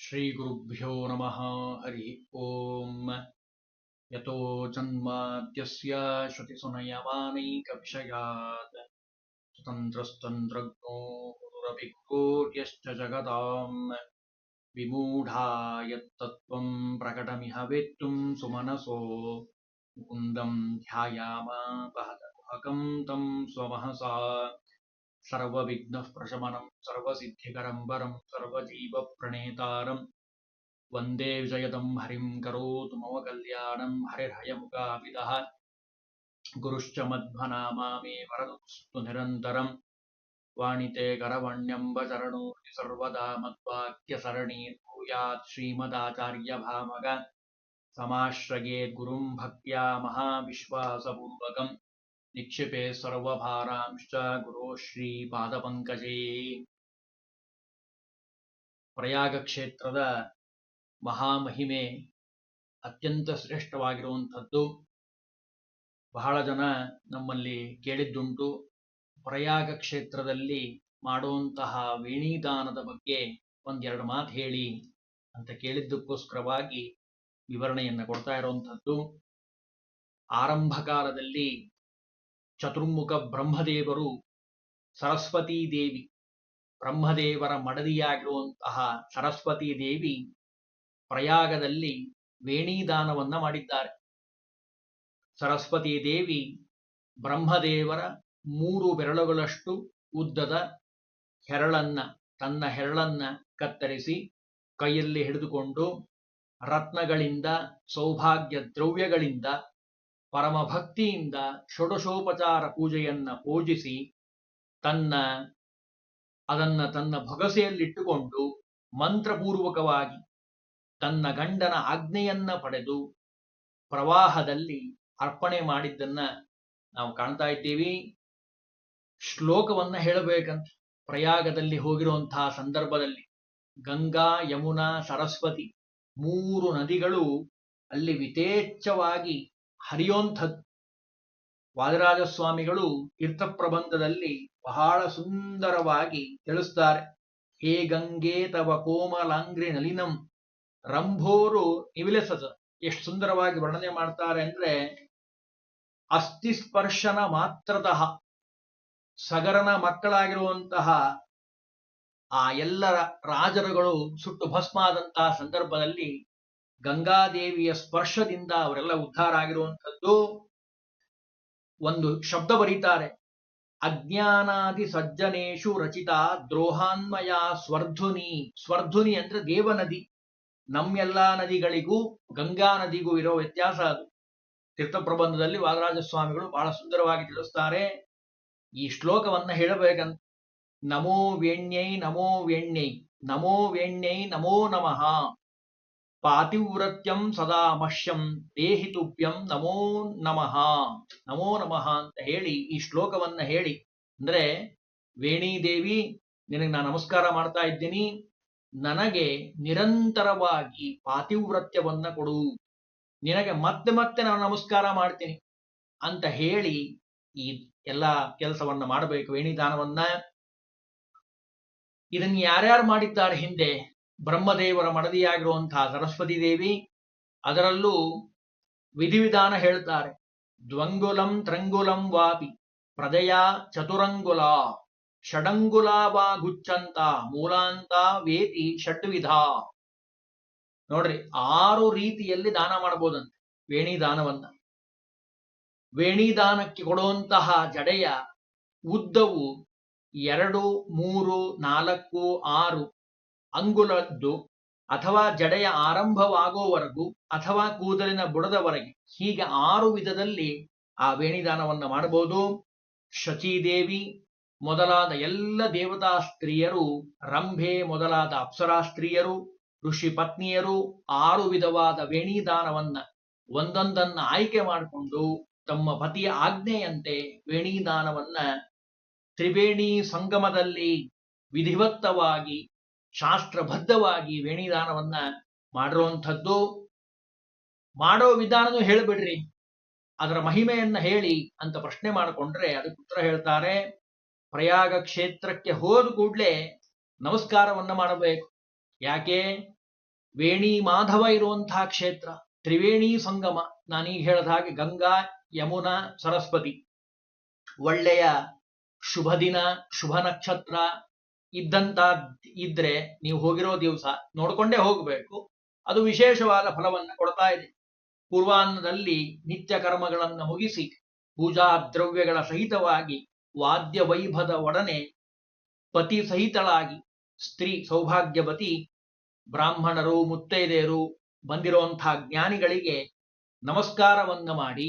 श्रीगुरुभ्यो नमः हरि ओम। यतो जन्माद्यस्य श्रुतिसुनयमानैकविषयात् स्वतन्त्रस्तन्त्रज्ञो गुरुरभिगुरोर्यश्च जगताम् विमूढा यत्तत्त्वं प्रकटमिह वेत्तुं सुमनसो मुकुन्दं ध्यायामापहतकुहकं तं स्वमहसा सर्वविघ्नः प्रशमनं सर्वसिद्धिकरं वरं सर्वजीवप्रणेतारं वन्दे विजयदं हरिं करोतु मम कल्याणं हरिर्हयमुखाभिदः गुरुश्च मध्वनामा मे वरदुस्तु निरन्तरं वाणिते करवण्यम्बचरणोऽपि सर्वदा मद्वाक्यसरणी भूयात् श्रीमदाचार्यभामग समाश्रयेत् गुरुं भक्त्या महाविश्वासपूर्वकं निक्षिपे सर्वभारांश्च गुरो ಶ್ರೀಪಾದಪಂಕಜೇ। ಪ್ರಯಾಗ ಕ್ಷೇತ್ರದ ಮಹಾಮಹಿಮೆ ಅತ್ಯಂತ ಶ್ರೇಷ್ಠವಾಗಿರುವಂಥದ್ದು. ಬಹಳ ಜನ ನಮ್ಮಲ್ಲಿ ಕೇಳಿದ್ದುಂಟು, ಪ್ರಯಾಗ ಕ್ಷೇತ್ರದಲ್ಲಿ ಮಾಡುವಂತಹ ವೇಣಿದಾನದ ಬಗ್ಗೆ ಒಂದೆರಡು ಮಾತು ಹೇಳಿ ಅಂತ ಕೇಳಿದ್ದಕ್ಕೋಸ್ಕರವಾಗಿ ವಿವರಣೆಯನ್ನು ಕೊಡ್ತಾ ಇರುವಂಥದ್ದು. ಆರಂಭ ಕಾಲದಲ್ಲಿ ಚತುರ್ಮುಖ ಬ್ರಹ್ಮದೇವರು ಸರಸ್ವತೀ ದೇವಿ, ಬ್ರಹ್ಮದೇವರ ಮಡದಿಯಾಗಿರುವಂತಹ ಸರಸ್ವತೀ ದೇವಿ ಪ್ರಯಾಗದಲ್ಲಿ ವೇಣಿದಾನವನ್ನ ಮಾಡಿದ್ದಾರೆ. ಸರಸ್ವತೀ ದೇವಿ ಬ್ರಹ್ಮದೇವರ 3 ಬೆರಳುಗಳಷ್ಟು ಉದ್ದದ ತನ್ನ ಹೆರಳನ್ನ ಕತ್ತರಿಸಿ ಕೈಯಲ್ಲಿ ಹಿಡಿದುಕೊಂಡು ರತ್ನಗಳಿಂದ, ಸೌಭಾಗ್ಯ ದ್ರವ್ಯಗಳಿಂದ, ಪರಮಭಕ್ತಿಯಿಂದ ಷೋಡಶೋಪಚಾರ ಪೂಜೆಯನ್ನ ಪೂಜಿಸಿ ಅದನ್ನ ತನ್ನ ಭೊಗಸೆಯಲ್ಲಿಟ್ಟುಕೊಂಡು ಮಂತ್ರಪೂರ್ವಕವಾಗಿ ತನ್ನ ಗಂಡನ ಆಜ್ಞೆಯನ್ನ ಪಡೆದು ಪ್ರವಾಹದಲ್ಲಿ ಅರ್ಪಣೆ ಮಾಡಿದ್ದನ್ನ ನಾವು ಕಾಣ್ತಾ ಇದ್ದೀವಿ. ಶ್ಲೋಕವನ್ನ ಹೇಳಬೇಕಂತ ಪ್ರಯಾಗದಲ್ಲಿ ಹೋಗಿರುವಂತಹ ಸಂದರ್ಭದಲ್ಲಿ ಗಂಗಾ, ಯಮುನಾ, ಸರಸ್ವತಿ 3 ನದಿಗಳು ಅಲ್ಲಿ ವಿತೇಚ್ಛವಾಗಿ ಹರಿಯೋಂಥದ್ದು. ವಾದಿರಾಜಸ್ವಾಮಿಗಳು ತೀರ್ಥಪ್ರಬಂಧದಲ್ಲಿ ಬಹಳ ಸುಂದರವಾಗಿ ತಿಳಿಸ್ತಾರೆ. ಹೇ ಗಂಗೆ ತವ ಕೋಮಲಾಂಗ್ರಿ ನಲಿನಂ ರಂಭೋರು ನಿವಿಲೆಸತ. ಎಷ್ಟು ಸುಂದರವಾಗಿ ವರ್ಣನೆ ಮಾಡ್ತಾರೆ ಅಂದ್ರೆ, ಅಸ್ಥಿಸ್ಪರ್ಶನ ಮಾತ್ರತಃ ಸಗರನ ಮಕ್ಕಳಾಗಿರುವಂತಹ ಆ ಎಲ್ಲರ ರಾಜರುಗಳು ಸುಟ್ಟು ಭಸ್ಮ ಆದಂತಹ ಸಂದರ್ಭದಲ್ಲಿ ಗಂಗಾದೇವಿಯ ಸ್ಪರ್ಶದಿಂದ ಅವರೆಲ್ಲ ಉದ್ಧಾರ ಆಗಿರುವಂಥದ್ದು. ಒಂದು ಶಬ್ದ ಬರೀತಾರೆ, ಅಜ್ಞಾನಾದಿ ಸಜ್ಜನೇಶು ರಚಿತ ದ್ರೋಹಾನ್ಮಯ ಸ್ವರ್ಧುನಿ. ಸ್ವರ್ಧುನಿ ಅಂದ್ರೆ ದೇವನದಿ. ನಮ್ಮೆಲ್ಲಾ ನದಿಗಳಿಗೂ ಗಂಗಾ ನದಿಗೂ ಇರೋ ವ್ಯತ್ಯಾಸ ಅದು. ತೀರ್ಥಪ್ರಬಂಧದಲ್ಲಿ ವಾದರಾಜಸ್ವಾಮಿಗಳು ಬಹಳ ಸುಂದರವಾಗಿ ತಿಳಿಸ್ತಾರೆ. ಈ ಶ್ಲೋಕವನ್ನ ಹೇಳಬೇಕಂತ, ನಮೋ ವೇಣ್ಯೈ ನಮೋ ವೇಣ್ಯೈ ನಮೋ ವೇಣ್ಯೈ ನಮೋ ನಮಃ ಪಾತಿವ್ರತ್ಯಂ ಸದಾ ಮಹ್ಯಂ ದೇಹಿತುಭ್ಯಂ ನಮೋ ನಮಃ ನಮೋ ನಮಃ ಅಂತ ಹೇಳಿ ಈ ಶ್ಲೋಕವನ್ನ ಹೇಳಿ, ಅಂದ್ರೆ ವೇಣಿದೇವಿ ನಿನಗೆ ನಾನು ನಮಸ್ಕಾರ ಮಾಡ್ತಾ ಇದ್ದೀನಿ, ನನಗೆ ನಿರಂತರವಾಗಿ ಪಾತಿವ್ರತ್ಯವನ್ನ ಕೊಡು, ನಿನಗೆ ಮತ್ತೆ ಮತ್ತೆ ನಾನು ನಮಸ್ಕಾರ ಮಾಡ್ತೀನಿ ಅಂತ ಹೇಳಿ ಈ ಎಲ್ಲ ಕೆಲಸವನ್ನ ಮಾಡಬೇಕು, ವೇಣಿದಾನವನ್ನ. ಇದನ್ನ ಯಾರ್ಯಾರು ಮಾಡಿದ್ದಾರೆ ಹಿಂದೆ? ಬ್ರಹ್ಮದೇವರ ಮಡದಿಯಾಗಿರುವಂತಹ ಸರಸ್ವತಿ ದೇವಿ. ಅದರಲ್ಲೂ ವಿಧಿವಿಧಾನ ಹೇಳ್ತಾರೆ. ದ್ವಂಗುಲಂ ತ್ರಂಗುಲಂ ವಾಪಿ ಪ್ರಜಯ ಚತುರಂಗುಲ ಷಡಂಗುಲ ವಾ ಗುಚ್ಚಂತ ಮೂಲಾಂತ ವೇತಿ ಷಡ್ವಿಧ. ನೋಡ್ರಿ, 6 ರೀತಿಯಲ್ಲಿ ದಾನ ಮಾಡಬಹುದಂತೆ ವೇಣಿದಾನವನ್ನ. ವೇಣಿದಾನಕ್ಕೆ ಕೊಡುವಂತಹ ಜಡೆಯ ಉದ್ದವು 2, 3, 4, 6 ಅಂಗುಲದ್ದು, ಅಥವಾ ಜಡೆಯ ಆರಂಭವಾಗುವವರೆಗೂ, ಅಥವಾ ಕೂದಲಿನ ಬುಡದವರೆಗೆ, ಹೀಗೆ 6 ವಿಧದಲ್ಲಿ ಆ ವೇಣಿದಾನವನ್ನ ಮಾಡಬಹುದು. ಶಚೀದೇವಿ ಮೊದಲಾದ ಎಲ್ಲ ದೇವತಾ ಸ್ತ್ರೀಯರು, ರಂಭೆ ಮೊದಲಾದ ಅಪ್ಸರಾ ಸ್ತ್ರೀಯರು, ಋಷಿ ಪತ್ನಿಯರು 6 ವಿಧವಾದ ವೇಣಿದಾನವನ್ನ ಒಂದೊಂದನ್ನ ಆಯ್ಕೆ ಮಾಡಿಕೊಂಡು ತಮ್ಮ ಪತಿಯ ಆಜ್ಞೆಯಂತೆ ವೇಣಿದಾನವನ್ನ ತ್ರಿವೇಣಿ ಸಂಗಮದಲ್ಲಿ ವಿಧಿವತ್ತವಾಗಿ ಶಾಸ್ತ್ರಬದ್ಧವಾಗಿ ವೇಣಿದಾನವನ್ನ ಮಾಡಿರುವಂಥದ್ದು. ಮಾಡೋ ವಿಧಾನನೂ ಹೇಳಿಬಿಡ್ರಿ, ಅದರ ಮಹಿಮೆಯನ್ನ ಹೇಳಿ ಅಂತ ಪ್ರಶ್ನೆ ಮಾಡಿಕೊಂಡ್ರೆ ಅದಕ್ಕೆ ಉತ್ತರ ಹೇಳ್ತಾರೆ. ಪ್ರಯಾಗ ಕ್ಷೇತ್ರಕ್ಕೆ ಹೋದ ಕೂಡಲೇ ನಮಸ್ಕಾರವನ್ನ ಮಾಡಬೇಕು. ಯಾಕೆ? ವೇಣಿ ಮಾಧವ ಇರುವಂತಹ ಕ್ಷೇತ್ರ, ತ್ರಿವೇಣಿ ಸಂಗಮ. ನಾನೀಗ ಹೇಳಿದ ಹಾಗೆ ಗಂಗಾ, ಯಮುನಾ, ಸರಸ್ವತಿ. ಒಳ್ಳೆಯ ಶುಭ ದಿನ, ಶುಭ ನಕ್ಷತ್ರ ಇದ್ದಂತ ಇದ್ರೆ ನೀವು ಹೋಗಿರೋ ದಿವಸ ನೋಡ್ಕೊಂಡೇ ಹೋಗಬೇಕು. ಅದು ವಿಶೇಷವಾದ ಫಲವನ್ನು ಕೊಡ್ತಾ ಇದೆ. ಪೂರ್ವಾಹ್ನದಲ್ಲಿ ನಿತ್ಯ ಕರ್ಮಗಳನ್ನು ಮುಗಿಸಿ ಪೂಜಾ ದ್ರವ್ಯಗಳ ಸಹಿತವಾಗಿ ವಾದ್ಯ ವೈಭದ ಒಡನೆ ಪತಿ ಸಹಿತಳಾಗಿ ಸ್ತ್ರೀ ಸೌಭಾಗ್ಯವತಿ ಬ್ರಾಹ್ಮಣರು ಮುತ್ತೈದೆಯರು ಬಂದಿರುವಂತಹ ಜ್ಞಾನಿಗಳಿಗೆ ನಮಸ್ಕಾರವನ್ನ ಮಾಡಿ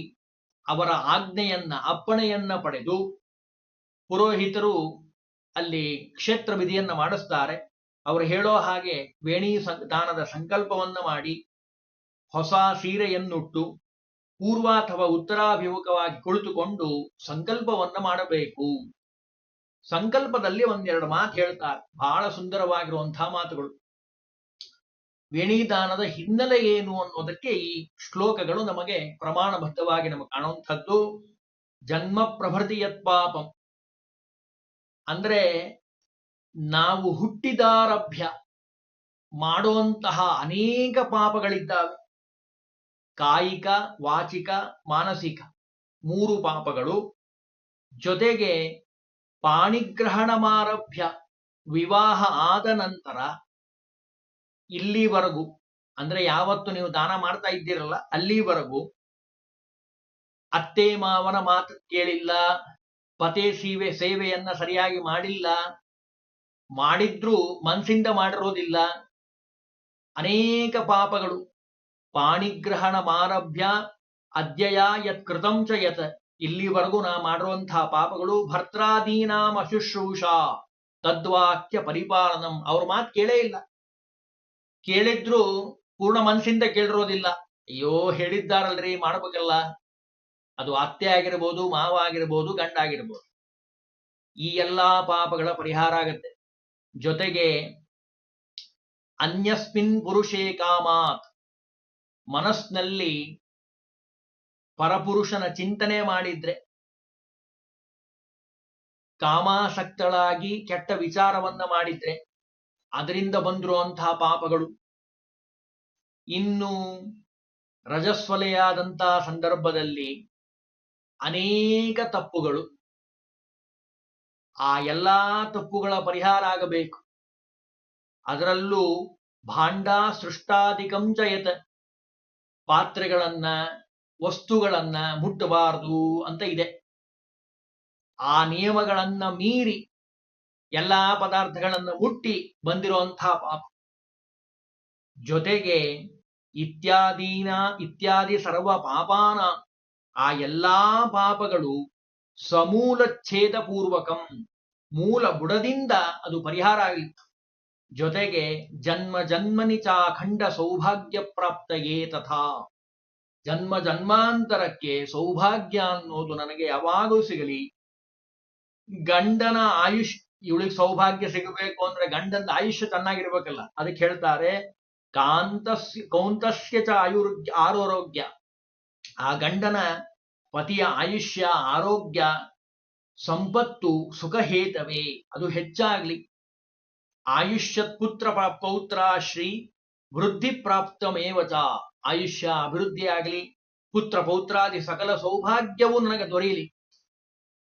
ಅವರ ಆಜ್ಞೆಯನ್ನ ಅಪ್ಪಣೆಯನ್ನ ಪಡೆದು ಪುರೋಹಿತರು ಅಲ್ಲಿ ಕ್ಷೇತ್ರ ವಿಧಿಯನ್ನ ಮಾಡಿಸ್ತಾರೆ. ಅವರು ಹೇಳೋ ಹಾಗೆ ವೇಣಿ ದಾನದ ಸಂಕಲ್ಪವನ್ನ ಮಾಡಿ ಹೊಸ ಸೀರೆಯನ್ನುಟ್ಟು ಪೂರ್ವ ಅಥವಾ ಉತ್ತರಾಭಿಮುಖವಾಗಿ ಕುಳಿತುಕೊಂಡು ಸಂಕಲ್ಪವನ್ನ ಮಾಡಬೇಕು. ಸಂಕಲ್ಪದಲ್ಲಿ ಒಂದೆರಡು ಮಾತು ಹೇಳ್ತಾರೆ, ಬಹಳ ಸುಂದರವಾಗಿರುವಂತಹ ಮಾತುಗಳು. ವೇಣಿದಾನದ ಹಿನ್ನೆಲೆ ಏನು ಅನ್ನೋದಕ್ಕೆ ಈ ಶ್ಲೋಕಗಳು ನಮಗೆ ಪ್ರಮಾಣಬದ್ಧವಾಗಿ ನಮಗೆ ಕಾಣುವಂಥದ್ದು. ಜನ್ಮ ಪ್ರಭೃತಿಯತ್ ಪಾಪಂ ಅಂದ್ರೆ ನಾವು ಹುಟ್ಟಿದಾರಭ್ಯ ಮಾಡುವಂತಹ ಅನೇಕ ಪಾಪಗಳಿದ್ದಾವೆ. ಕಾಯಿಕ, ವಾಚಿಕ, ಮಾನಸಿಕ, 3 ಪಾಪಗಳು. ಜೊತೆಗೆ ಪಾಣಿಗ್ರಹಣಮಾರಭ್ಯ ವಿವಾಹ ಆದ ನಂತರ ಇಲ್ಲಿವರೆಗೂ ಅಂದ್ರೆ ಯಾವತ್ತು ನೀವು ದಾನ ಮಾಡ್ತಾ ಇದ್ದೀರಲ್ಲ ಅಲ್ಲಿವರೆಗೂ ಅತ್ತೆ ಮಾವನ ಮಾತು ಕೇಳಿಲ್ಲ, ಪತಿ ಸೇವೆಯನ್ನ ಸರಿಯಾಗಿ ಮಾಡಿಲ್ಲ, ಮಾಡಿದ್ರೂ ಮನಸ್ಸಿಂದ ಮಾಡಿರೋದಿಲ್ಲ, ಅನೇಕ ಪಾಪಗಳು. ಪಾಣಿಗ್ರಹಣ ಮಾರಭ್ಯ ಅದ್ಯಯ ಯತ್ ಕೃತಂ ಚ ಯತ್, ಇಲ್ಲಿವರೆಗೂ ನಾ ಮಾಡಿರುವಂತಹ ಪಾಪಗಳು. ಭರ್ತ್ರಾದೀನಾಂ ಅಶುಶ್ರೂಷಾ ತದ್ವಾಕ್ಯ ಪರಿಪಾಲನಂ, ಅವ್ರ ಮಾತು ಕೇಳೇ ಇಲ್ಲ, ಕೇಳಿದ್ರು ಪೂರ್ಣ ಮನಸ್ಸಿಂದ ಕೇಳಿರೋದಿಲ್ಲ. ಅಯ್ಯೋ ಹೇಳಿದ್ದಾರಲ್ರಿ ಮಾಡ್ಬೇಕಲ್ಲ. ಅದು ಅತ್ತೆ ಆಗಿರ್ಬೋದು, ಮಾವ ಆಗಿರ್ಬೋದು, ಗಂಡ ಆಗಿರ್ಬೋದು. ಈ ಎಲ್ಲಾ ಪಾಪಗಳ ಪರಿಹಾರ ಆಗತ್ತೆ. ಜೊತೆಗೆ ಅನ್ಯಸ್ಮಿನ್ ಪುರುಷೇ ಕಾಮಾತ್, ಮನಸ್ಸಿನಲ್ಲಿ ಪರಪುರುಷನ ಚಿಂತನೆ ಮಾಡಿದ್ರೆ, ಕಾಮಾಸಕ್ತಳಾಗಿ ಕೆಟ್ಟ ವಿಚಾರವನ್ನ ಮಾಡಿದ್ರೆ ಅದರಿಂದ ಬಂದಿರುವಂತಹ ಪಾಪಗಳು. ಇನ್ನು ರಜಸ್ವಲೆಯಾದಂತಹ ಸಂದರ್ಭದಲ್ಲಿ ಅನೇಕ ತಪ್ಪುಗಳು. ಆ ಎಲ್ಲಾ ತಪ್ಪುಗಳ ಪರಿಹಾರ ಆಗಬೇಕು. ಅದರಲ್ಲೂ ಭಾಂಡ ಸೃಷ್ಟಾದಿಕಂಚಯತ, ಪಾತ್ರೆಗಳನ್ನ ವಸ್ತುಗಳನ್ನ ಮುಟ್ಟಬಾರದು ಅಂತ ಇದೆ. ಆ ನಿಯಮಗಳನ್ನ ಮೀರಿ ಎಲ್ಲಾ ಪದಾರ್ಥಗಳನ್ನ ಮುಟ್ಟಿ ಬಂದಿರುವಂತಹ ಪಾಪ. ಜೊತೆಗೆ ಇತ್ಯಾದಿ ಸರ್ವ ಪಾಪಾನ, ಆ ಎಲ್ಲಾ ಪಾಪಗಳು ಸಮೂಲಚ್ಛೇದ ಪೂರ್ವಕಂ, ಮೂಲ ಬುಡದಿಂದ ಅದು ಪರಿಹಾರ ಆಗಲಿತ್ತು. ಜೊತೆಗೆ ಜನ್ಮ ಜನ್ಮನಿ ಚಾಖಂಡ ಸೌಭಾಗ್ಯ ಪ್ರಾಪ್ತಯೇ ತಥಾ, ಜನ್ಮ ಜನ್ಮಾಂತರಕ್ಕೆ ಸೌಭಾಗ್ಯ ಅನ್ನೋದು ನನಗೆ ಯಾವಾಗಲೂ ಸಿಗಲಿ. ಗಂಡನ ಆಯುಷ್, ಇವಳಿಗೆ ಸೌಭಾಗ್ಯ ಸಿಗಬೇಕು ಅಂದ್ರೆ ಗಂಡನ ಆಯುಷ್ಯ ಚೆನ್ನಾಗಿರ್ಬೇಕಲ್ಲ. ಅದಕ್ಕೆ ಹೇಳ್ತಾರೆ ಕೌಂತಸ್ಯ ಚ ಆರೋಗ್ಯ, ಆ ಗಂಡನ ಪತಿಯ ಆಯುಷ್ಯ, ಆರೋಗ್ಯ, ಸಂಪತ್ತು, ಸುಖಹೇತವೇ ಅದು ಹೆಚ್ಚಾಗ್ಲಿ. ಆಯುಷ್ಯತ್ ಪುತ್ರ ಪೌತ್ರ ಶ್ರೀ ವೃದ್ಧಿ ಪ್ರಾಪ್ತಮೇವಚ, ಆಯುಷ್ಯ ಅಭಿವೃದ್ಧಿ ಆಗಲಿ, ಪುತ್ರ ಪೌತ್ರಾದಿ ಸಕಲ ಸೌಭಾಗ್ಯವೂ ನನಗೆ ದೊರೆಯಲಿ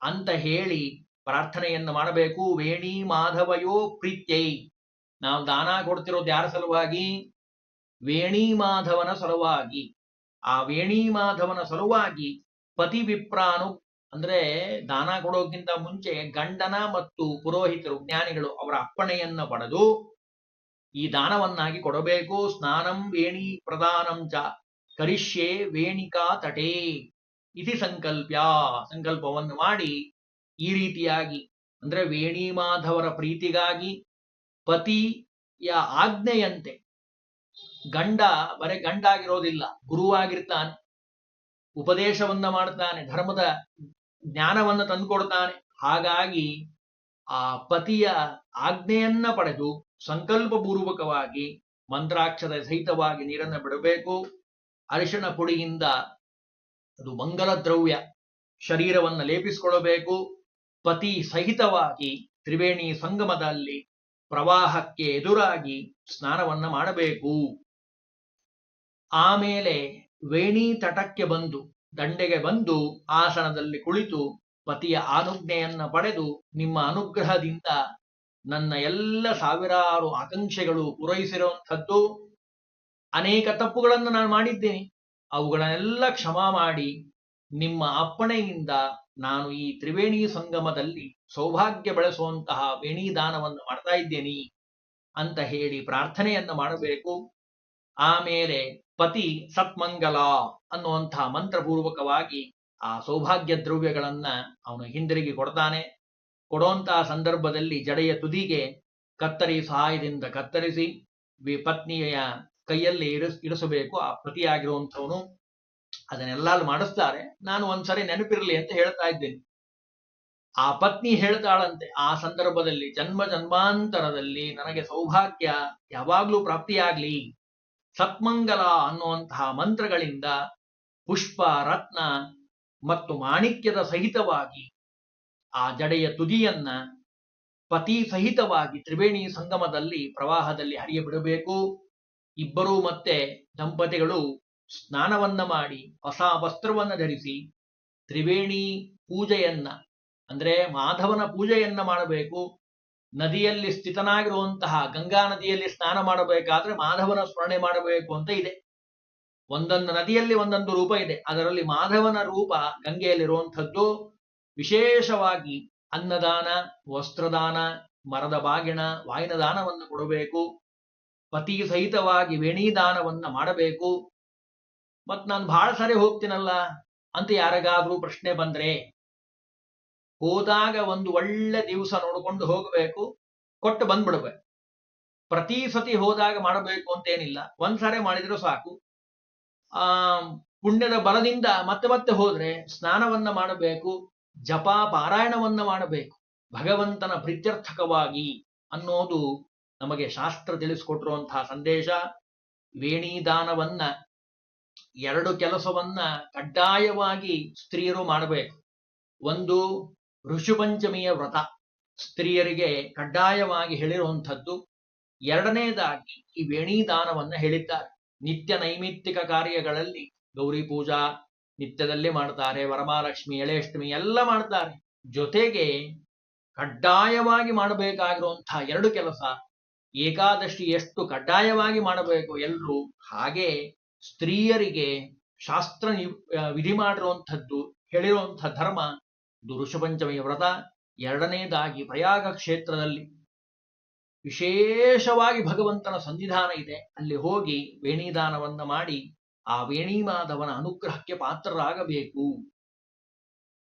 ಅಂತ ಹೇಳಿ ಪ್ರಾರ್ಥನೆಯನ್ನು ಮಾಡಬೇಕು. ವೇಣಿ ಮಾಧವಯೋ ಪ್ರೀತ್ಯೈ, ನಾವು ದಾನ ಕೊಡ್ತಿರೋದು ಯಾರ ಸಲುವಾಗಿ? ವೇಣಿ ಮಾಧವನ ಸಲುವಾಗಿ. ಆ ವೇಣಿ ಮಾಧವನ ಸಲುವಾಗಿ ಪತಿ ವಿಪ್ರಾನು, ಅಂದ್ರೆ ದಾನ ಕೊಡೋಕ್ಕಿಂತ ಮುಂಚೆ ಗಂಡನ ಮತ್ತು ಪುರೋಹಿತರು ಜ್ಞಾನಿಗಳು ಅವರ ಅಪ್ಪಣೆಯನ್ನ ಪಡೆದು ಈ ದಾನವನ್ನಾಗಿ ಕೊಡಬೇಕು. ಸ್ನಾನಂ ವೇಣಿ ಪ್ರದಾನಂ ಚ ಕರಿಷ್ಯೆ ವೇಣಿಕಾ ತಟೇ ಇತಿ ಸಂಕಲ್ಪ್ಯ, ಸಂಕಲ್ಪವನ್ನು ಮಾಡಿ ಈ ರೀತಿಯಾಗಿ, ಅಂದ್ರೆ ವೇಣಿ ಮಾಧವರ ಪ್ರೀತಿಗಾಗಿ ಪತಿಯ ಆಜ್ಞೆಯಂತೆ, ಗಂಡ ಬರೇ ಗಂಡಾಗಿರೋದಿಲ್ಲ, ಗುರುವಾಗಿರ್ತಾನೆ, ಉಪದೇಶವನ್ನ ಮಾಡ್ತಾನೆ, ಧರ್ಮದ ಜ್ಞಾನವನ್ನ ತಂದುಕೊಡ್ತಾನೆ. ಹಾಗಾಗಿ ಆ ಪತಿಯ ಆಜ್ಞೆಯನ್ನ ಪಡೆದು ಸಂಕಲ್ಪ ಪೂರ್ವಕವಾಗಿ ಮಂತ್ರಾಕ್ಷರ ಸಹಿತವಾಗಿ ನೀರನ್ನು ಬಿಡಬೇಕು. ಅರಿಶಿಣ ಪುಡಿಯಿಂದ ಅದು ಮಂಗಲ ದ್ರವ್ಯ ಶರೀರವನ್ನು ಲೇಪಿಸಿಕೊಳ್ಳಬೇಕು. ಪತಿ ಸಹಿತವಾಗಿ ತ್ರಿವೇಣಿ ಸಂಗಮದಲ್ಲಿ ಪ್ರವಾಹಕ್ಕೆ ಎದುರಾಗಿ ಸ್ನಾನವನ್ನ ಮಾಡಬೇಕು. ಆಮೇಲೆ ವೇಣಿ ತಟಕ್ಕೆ ಬಂದು, ದಂಡೆಗೆ ಬಂದು ಆಸನದಲ್ಲಿ ಕುಳಿತು ಪತಿಯ ಆನುಜ್ಞೆಯನ್ನ ಪಡೆದು, ನಿಮ್ಮ ಅನುಗ್ರಹದಿಂದ ನನ್ನ ಎಲ್ಲ ಸಾವಿರಾರು ಆಕಾಂಕ್ಷೆಗಳು ಪೂರೈಸಿರುವಂಥದ್ದು, ಅನೇಕ ತಪ್ಪುಗಳನ್ನು ನಾನು ಮಾಡಿದ್ದೇನೆ, ಅವುಗಳನ್ನೆಲ್ಲ ಕ್ಷಮಾ ಮಾಡಿ ನಿಮ್ಮ ಅಪ್ಪಣೆಯಿಂದ ನಾನು ಈ ತ್ರಿವೇಣಿ ಸಂಗಮದಲ್ಲಿ ಸೌಭಾಗ್ಯ ಬೆಳೆಸುವಂತಹ ವೇಣಿ ದಾನವನ್ನು ಮಾಡ್ತಾ ಇದ್ದೇನೆ ಅಂತ ಹೇಳಿ ಪ್ರಾರ್ಥನೆಯನ್ನ ಮಾಡಬೇಕು. ಆಮೇಲೆ ಪತಿ ಸತ್ಮಂಗಲ ಅನ್ನುವಂತಹ ಮಂತ್ರಪೂರ್ವಕವಾಗಿ ಆ ಸೌಭಾಗ್ಯ ದ್ರವ್ಯಗಳನ್ನ ಅವನು ಹಿಂದಿರುಗಿ ಕೊಡ್ತಾನೆ. ಕೊಡುವಂತಹ ಸಂದರ್ಭದಲ್ಲಿ ಜಡೆಯ ತುದಿಗೆ ಕತ್ತರಿ ಸಹಾಯದಿಂದ ಕತ್ತರಿಸಿ ಪತ್ನಿಯ ಕೈಯಲ್ಲಿ ಇರಿಸಬೇಕು ಆ ಪತಿಯಾಗಿರುವಂಥವನು. ಅದನ್ನೆಲ್ಲ ಮಾಡಿಸ್ತಾರೆ. ನಾನು ಒಂದ್ಸರಿ ನೆನಪಿರಲಿ ಅಂತ ಹೇಳ್ತಾ ಇದ್ದೇನೆ. ಆ ಪತ್ನಿ ಹೇಳ್ತಾಳಂತೆ, ಆ ಸಂದರ್ಭದಲ್ಲಿ ಜನ್ಮ ಜನ್ಮಾಂತರದಲ್ಲಿ ನನಗೆ ಸೌಭಾಗ್ಯ ಯಾವಾಗ್ಲೂ ಪ್ರಾಪ್ತಿಯಾಗ್ಲಿ, ಸತ್ಮಂಗಲ ಅನ್ನುವಂತಹ ಮಂತ್ರಗಳಿಂದ ಪುಷ್ಪ, ರತ್ನ ಮತ್ತು ಮಾಣಿಕ್ಯದ ಸಹಿತವಾಗಿ ಆ ಜಡೆಯ ತುದಿಯನ್ನ ಪತಿ ಸಹಿತವಾಗಿ ತ್ರಿವೇಣಿ ಸಂಗಮದಲ್ಲಿ ಪ್ರವಾಹದಲ್ಲಿ ಹರಿಯ ಬಿಡಬೇಕು. ಇಬ್ಬರೂ ಮತ್ತೆ ದಂಪತಿಗಳು ಸ್ನಾನವನ್ನ ಮಾಡಿ ಹೊಸ ವಸ್ತ್ರವನ್ನ ಧರಿಸಿ ತ್ರಿವೇಣಿ ಪೂಜೆಯನ್ನ ಅಂದ್ರೆ ಮಾಧವನ ಪೂಜೆಯನ್ನ ಮಾಡಬೇಕು. ನದಿಯಲ್ಲಿ ಸ್ಥಿತನಾಗಿರುವಂತಹ ಗಂಗಾ ನದಿಯಲ್ಲಿ ಸ್ನಾನ ಮಾಡಬೇಕಾದ್ರೆ ಮಾಧವನ ಸ್ಮರಣೆ ಮಾಡಬೇಕು ಅಂತ ಇದೆ. ಒಂದೊಂದು ನದಿಯಲ್ಲಿ ಒಂದೊಂದು ರೂಪ ಇದೆ. ಅದರಲ್ಲಿ ಮಾಧವನ ರೂಪ ಗಂಗೆಯಲ್ಲಿರುವಂಥದ್ದು. ವಿಶೇಷವಾಗಿ ಅನ್ನದಾನ, ವಸ್ತ್ರದಾನ, ಮರದ ಬಾಗಿಣ, ವಾಯಿನ ದಾನವನ್ನು ಕೊಡಬೇಕು. ಪತಿ ಸಹಿತವಾಗಿ ವೇಣಿ ದಾನವನ್ನ ಮಾಡಬೇಕು. ಮತ್ ನಾನು ಬಹಳ ಸರಿ ಹೋಗ್ತೀನಲ್ಲ ಅಂತ ಯಾರಿಗಾದ್ರೂ ಪ್ರಶ್ನೆ ಬಂದ್ರೆ, ಹೋದಾಗ ಒಂದು ಒಳ್ಳೆ ದಿವಸ ನೋಡಿಕೊಂಡು ಹೋಗಬೇಕು, ಕೊಟ್ಟು ಬಂದ್ಬಿಡ್ಬೇಕು. ಪ್ರತಿ ಸತಿ ಹೋದಾಗ ಮಾಡಬೇಕು ಅಂತೇನಿಲ್ಲ, ಒಂದ್ಸಾರಿ ಮಾಡಿದ್ರು ಸಾಕು. ಪುಣ್ಯದ ಬಲದಿಂದ ಮತ್ತೆ ಮತ್ತೆ ಹೋದ್ರೆ ಸ್ನಾನವನ್ನ ಮಾಡಬೇಕು, ಜಪ ಪಾರಾಯಣವನ್ನ ಮಾಡಬೇಕು ಭಗವಂತನ ಪ್ರೀತ್ಯರ್ಥಕವಾಗಿ ಅನ್ನೋದು ನಮಗೆ ಶಾಸ್ತ್ರ ತಿಳಿಸಿಕೊಟ್ಟಿರುವಂತಹ ಸಂದೇಶ. ವೇಣಿ ದಾನವನ್ನ, ಎರಡು ಕೆಲಸವನ್ನ ಕಡ್ಡಾಯವಾಗಿ ಸ್ತ್ರೀಯರು ಮಾಡಬೇಕು. ಒಂದು ಋಷಿಪಂಚಮಿಯ ವ್ರತ ಸ್ತ್ರೀಯರಿಗೆ ಕಡ್ಡಾಯವಾಗಿ ಹೇಳಿರುವಂಥದ್ದು. ಎರಡನೇದಾಗಿ ಈ ವೇಣಿ ದಾನವನ್ನ ಹೇಳಿದ್ದಾರೆ. ನಿತ್ಯ ನೈಮಿತ್ತಿಕ ಕಾರ್ಯಗಳಲ್ಲಿ ಗೌರಿ ಪೂಜಾ ನಿತ್ಯದಲ್ಲೇ ಮಾಡ್ತಾರೆ, ವರಮಹಾಲಕ್ಷ್ಮಿ, ಎಳೆಯಷ್ಟಮಿ ಎಲ್ಲ ಮಾಡ್ತಾರೆ. ಜೊತೆಗೆ ಕಡ್ಡಾಯವಾಗಿ ಮಾಡಬೇಕಾಗಿರುವಂತಹ ಎರಡು ಕೆಲಸ, ಏಕಾದಶಿ ಎಷ್ಟು ಕಡ್ಡಾಯವಾಗಿ ಮಾಡಬೇಕು ಎಲ್ಲರೂ, ಹಾಗೆ ಸ್ತ್ರೀಯರಿಗೆ ಶಾಸ್ತ್ರ ವಿಧಿ ಮಾಡಿರುವಂಥದ್ದು ಹೇಳಿರುವಂತಹ ಧರ್ಮ ಋಷಪಂಚಮಿಯ ವ್ರತ. ಎರಡನೇದಾಗಿ ಪ್ರಯಾಗ ಕ್ಷೇತ್ರದಲ್ಲಿ ವಿಶೇಷವಾಗಿ ಭಗವಂತನ ಸನ್ನಿಧಾನ ಇದೆ, ಅಲ್ಲಿ ಹೋಗಿ ವೇಣಿದಾನವನ್ನ ಮಾಡಿ ಆ ವೇಣಿ ಮಾಧವನ ಅನುಗ್ರಹಕ್ಕೆ ಪಾತ್ರರಾಗಬೇಕು